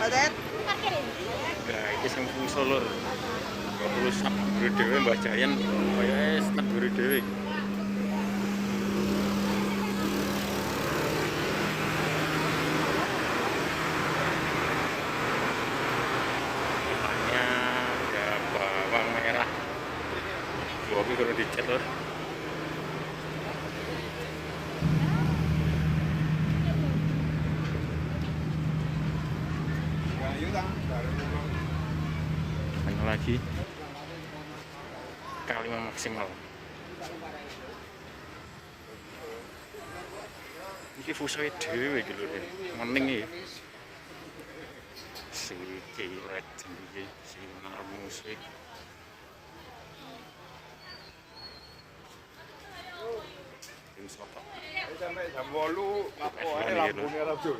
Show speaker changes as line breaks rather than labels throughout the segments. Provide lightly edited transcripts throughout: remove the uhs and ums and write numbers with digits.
Nah, iki sing fungsi lur. Kok tulus sak guru dhewe Mbah Jayan kaya sak guru dhewe. Depannya ada bawang merah. Gua kurang dicet lur. Banyak lagi K5 maksimal. Iki fusoe dhewe iki lho. Mending iki. Si kilat iki si musik. Tim soto.
Sampai jam 8 apa ae lampune ora jur.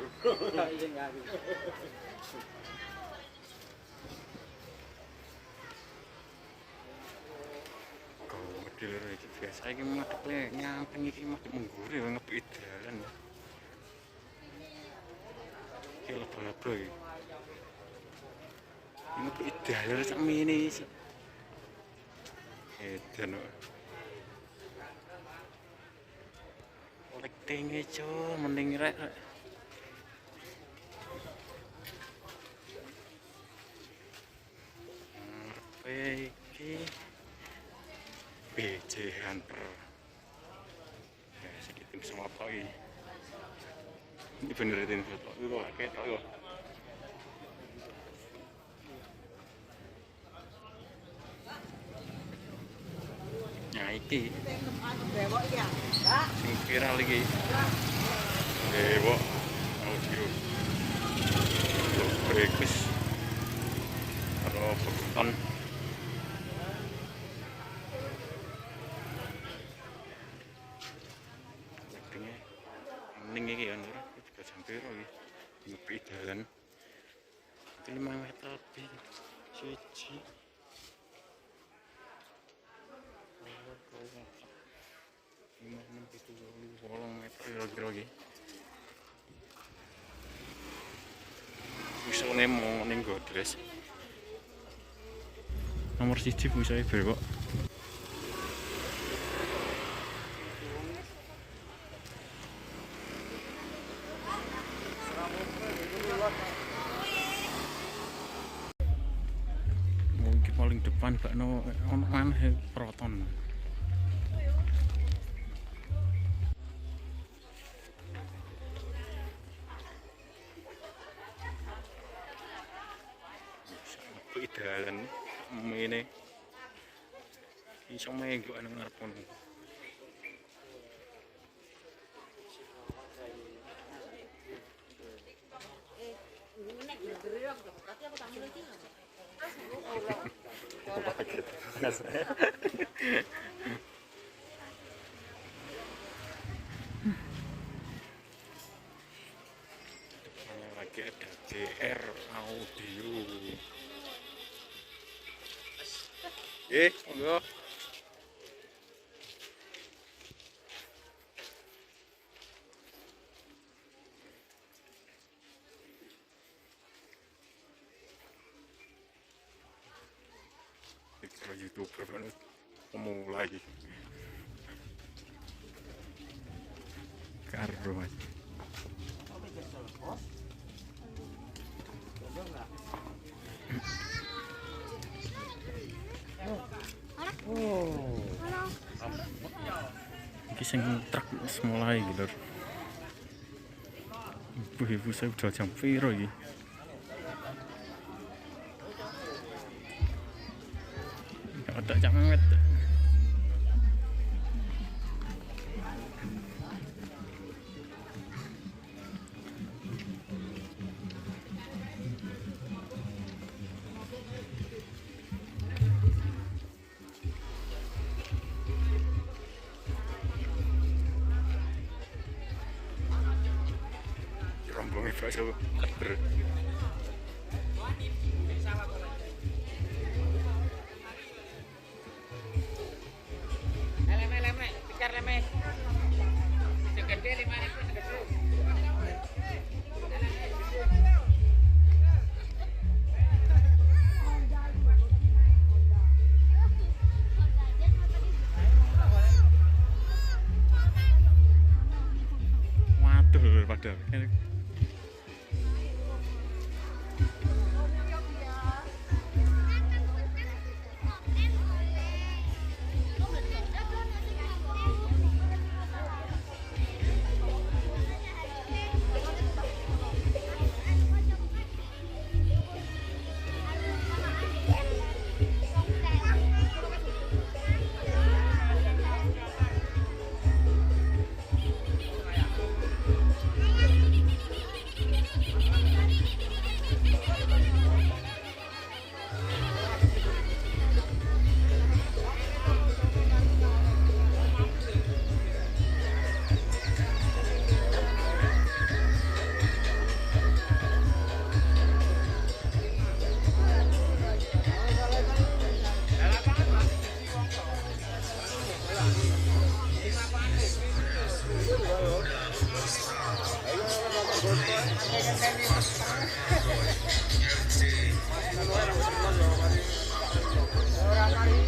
Model iki biasa iki madhepe nyamping iki madhep mengguri ngebit dalan. Iki lebo-lebo iki. Ngebit dalan sak mene iki. Edan kok. Oleh tenge co mending rek. Iki BJ Hunter ya sedikit sama apa ini bener itu foto itu kayak tau nah iki sing viral lagi audio breakfast atau beton mending iki kan juga sampai iki ngepi dalan 5 meter lebih siji 5 meter kira-kira iki bisa nemu ning godres nomor 1 bisa berkok mungkin paling depan bakno ono maneh proton dalan mene iso menggo nang ngarep kono lagi ada GR Audio monggo kalau YouTuber kan pemula lagi karo mas iki sing truk mulai gitu ibu-ibu saya udah jam piro iki ada camet rombongan bakso kader
Orang